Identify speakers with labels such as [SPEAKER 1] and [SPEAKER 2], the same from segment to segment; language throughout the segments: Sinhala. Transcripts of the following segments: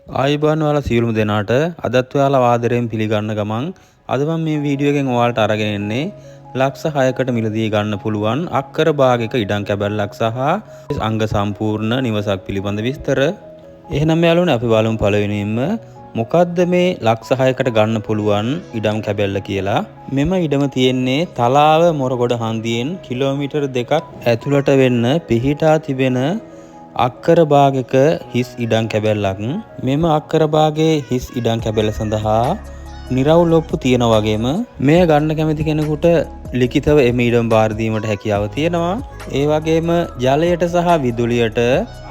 [SPEAKER 1] ආයුබෝවන් ඔයාලා සියලුම දෙනාට අදත් ඔයාලා ආදරයෙන් පිළිගන්න ගමන් අද මම මේ වීඩියෝ එකෙන් ඔයාලට අරගෙන එන්නේ ලක්ෂ 6කට මිලදී ගන්න පුළුවන් අක්කර භාගයක ඉඩම් කැබැල්ලක් සහ අංග සම්පූර්ණ නිවසක් පිළිබඳ විස්තර. එහෙනම් යාළුවනේ අපි බලමු පළවෙනියෙන්ම මොකද්ද මේ ලක්ෂ 6කට ගන්න පුළුවන් ඉඩම් කැබැල්ල කියලා. මෙම ඉඩම තියෙන්නේ තලාව මොරගොඩ හන්දියෙන් කිලෝමීටර් 2ක් ඇතුළට වෙන්න පිහිටා තිබෙන අක්කර භාගයක හිස් ඉඩම් කැබැල්ලක්. මෙම අක්කර භාගයේ හිස් ඉඩම් කැබැල්ල සඳහා නිරවුල් ඔප්පු තියෙන වගේම මෙය ගන්න කැමති කෙනෙකුට ලිඛිතව එම ඉඩම් බාර දීමට හැකියාව තියෙනවා. ඒ වගේම ජලයට සහ විදුලියට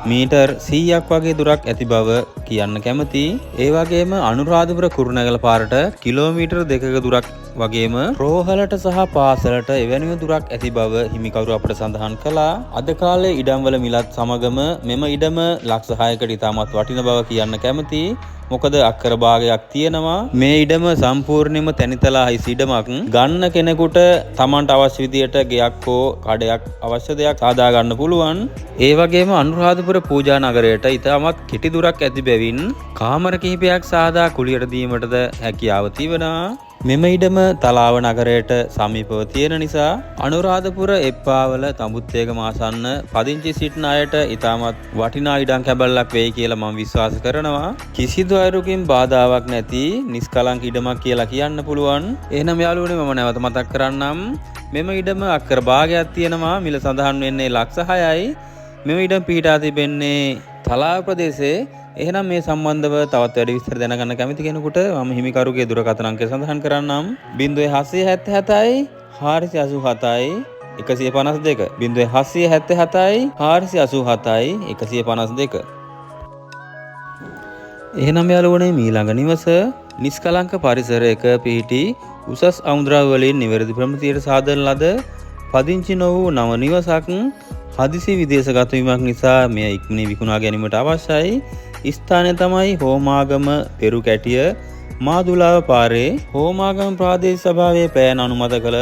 [SPEAKER 1] මීටර් 100ක් වගේ දුරක් ඇති බව කියන්න කැමති. ඒ වගේම අනුරාධපුර කුරුණෑගල පාරට කිලෝමීටර් 2ක දුරක් වගේම රෝහලට සහ පාසලට එවැනිම දුරක් ඇති බව හිමිකරු අපට සඳහන් කළා. අද කාලේ ඉඩම් වල මිලත් සමගම මෙම ඉඩම ලක්ෂ 6කට ඉතාමත් වටින බව කියන්න කැමති. මොකද අක්කර භාගයක් තියෙනවා. මේ ඉඩම සම්පූර්ණයෙන්ම තැනිතලා හිස් ඉඩමක්. ගන්න කෙනෙකුට තමන්ට අවශ්‍ය විදියට ගෙයක් හෝ කඩයක් අවශ්‍ය දෙයක් සාදා ගන්න පුළුවන්. ඒ වගේම අනුරාධපුර පූජා නගරයට ඉතාමත් කෙටි දුරක් ඇති බැවින් කාමර කිහිපයක් සාදා කුලියට දීමටද හැකියාව තිබෙනවා. මෙම ඉඩම තලාව නගරයට සමීපව තියෙන නිසා අනුරාධපුර එප්පාවල තඹුත්තේගම ආසන්න පදිංචි සිටින අයට ඉතාමත් වටිනා ඉඩම් කැබැල්ලක් වෙයි කියලා මම විශ්වාස කරනවා. කිසිදු අයුරකින් බාධාවක් නැති නිස්කලංක ඉඩමක් කියලා කියන්න පුළුවන්. එහෙනම් යාළුවනේ මම නැවත මතක් කරන්නම්. මෙම ඉඩම අක්කර භාගයක් තියෙනවා. මිල සඳහන් වෙන්නේ ලක්ෂ 6යි. මෙම ඉඩම පිහිටා තිබෙන්නේ තලාව ප්‍රදේශයේ. එහෙනම් මේ සම්බන්ධව තවත් වැඩි විස්තර දැනගන්න කැමති කෙනෙකුට මම හිමිකරුගේ දුරකථන අංකය සඳහන් කරන්නම් 0777යි 487යි 152 0777යි 487යි 152. එහෙනම් යාළුවනේ මීළඟ නිවස නිස්කලංක පරිසරයක පිහිටි උසස් අමුද්‍රව්‍ය වලින් නිවැරදි ප්‍රමිතියට සාදන ලද පදිංචි නො වූ නව නිවසක්. හදිසි විදේශගත වීමක් නිසා මෙය ඉක්මනින් විකුණා ගැනීමට අවශ්‍යයි. ස්ථානය තමයි හෝමාගම පෙරු කැටිය මාදුලාව පාරේ හෝමාගම ප්‍රාදේශීය සභාවේ පෑන් අනුමත කළ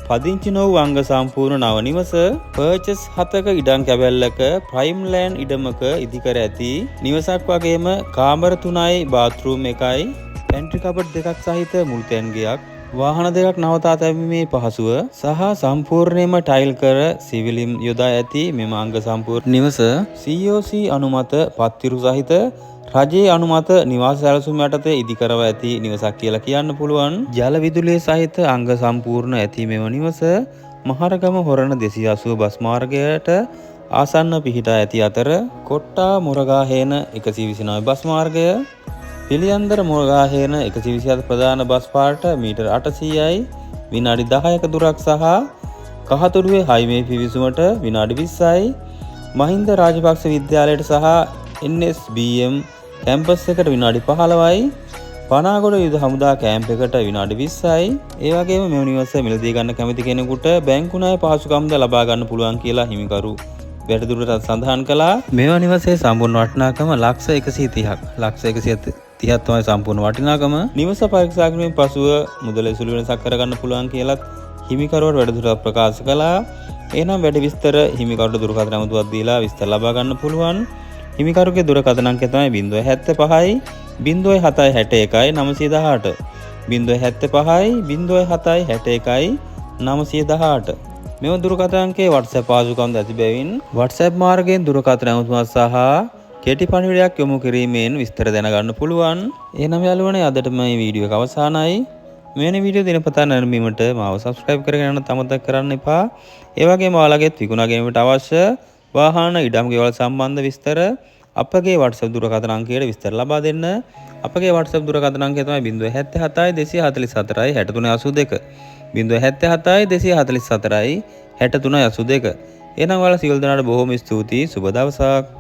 [SPEAKER 1] පදිංචි නො වූ අංග සම්පූර්ණ නව නිවස. පර්චස් 7ක ඉඩම් කැබැල්ලක ප්‍රයිම් ලෑන්ඩ් ඉඩමක ඉදිකර ඇති නිවසක් වගේම කාමර 3යි බාත්රූම් 1යි පැන්ට්‍රි කබඩ් 2ක් සහිත මුල් තැන් ගෙයක් වාහන දෙකක් නවතා තැබීමේ පහසුව සහ සම්පූර්ණයෙන්ම ටයිල් කර සිවිලිම් යොදා ඇති මෙම අංග සම්පූර්ණ නිවස COC අනුමත පත්තිරු සහිත රජයේ අනුමත නිවාස සැලසුම් යටතේ ඉදිකරව ඇති නිවසක් කියලා කියන්න පුළුවන්. ජල විදුලිය සහිත අංග සම්පූර්ණ ඇති මෙම නිවස මහරගම හොරණ 280 බස් මාර්ගයට ආසන්න පිහිටා ඇති අතර කොට්ටා මුරගාහේන 129 බස් මාර්ගය පිළියන්දර මුරගාහේන 127 ප්‍රධාන බස් පාරට මීටර් 800යි විනාඩි 10ක දුරක් සහ කහතොඩුවේ හයිවේ පිවිසුමට විනාඩි 20යි මහින්ද රාජපක්ෂ විද්‍යාලයට සහ NSBM කැම්පස් එකට විනාඩි 15යි පනාගොඩ යුද හමුදා කැම්ප් එකට විනාඩි 20යි. ඒ වගේම මෙම නිවස මිලදී ගන්න කැමති කෙනෙකුට බැංකු ණය පහසුකම්ද ලබා ගන්න පුළුවන් කියලා හිමිකරු වැඩිදුරටත් සඳහන් කළා. මෙම නිවසේ සම්පූර්ණ වටිනාකම ලක්ෂ 130ක්. ලක්ෂ 130ක් තමයි සම්පූර්ණ වටිනාකම. නිවස පරීක්ෂා කිරීමෙන් පසුව මුදල සුළු වෙනසක් කරගන්න පුළුවන් කියලත් හිමිකරුවට වැඩිදුරටත් ප්‍රකාශ කළා. එහෙනම් වැඩි විස්තර හිමිකරුට දුරකථන අමුතුවක් දීලා විස්තර ලබා ගන්න පුළුවන්. හිමිකරුගේ දුරකථන අංකය තමයි 075යි 0761යි 918 075යි 0761යි 918. මෙම දුරකථන අංකයේ WhatsApp පාසුකම් ඇති බැවින් WhatsApp මාර්ගයෙන් දුරකථන අමුතුවක් සහ කෙටි පණිවිඩයක් යොමු කිරීමෙන් විස්තර දැනගන්න පුළුවන්. එහෙනම් යාළුවනේ අදට මේ වීඩියෝ එක අවසానයි. මෙවැනි වීඩියෝ දිනපතා නැරඹීමට මාව subscribe කරගෙන යන්න අමතක කරන්න එපා. ඒ වගේම ඔයාලගෙත් විකුණා ගැනීමට අවශ්‍ය වාහන ඉඩම් ගෙවල් සම්බන්ධ විස්තර අපගේ WhatsApp දුරකථන අංකයට විස්තර ලබා දෙන්න. අපගේ WhatsApp දුරකථන අංකය තමයි 077යි 244යි 6382 077යි 244යි 6382. එහෙනම් ඔයාලා සියලු දෙනාට බොහොම ස්තුතියි. සුබ දවසක්.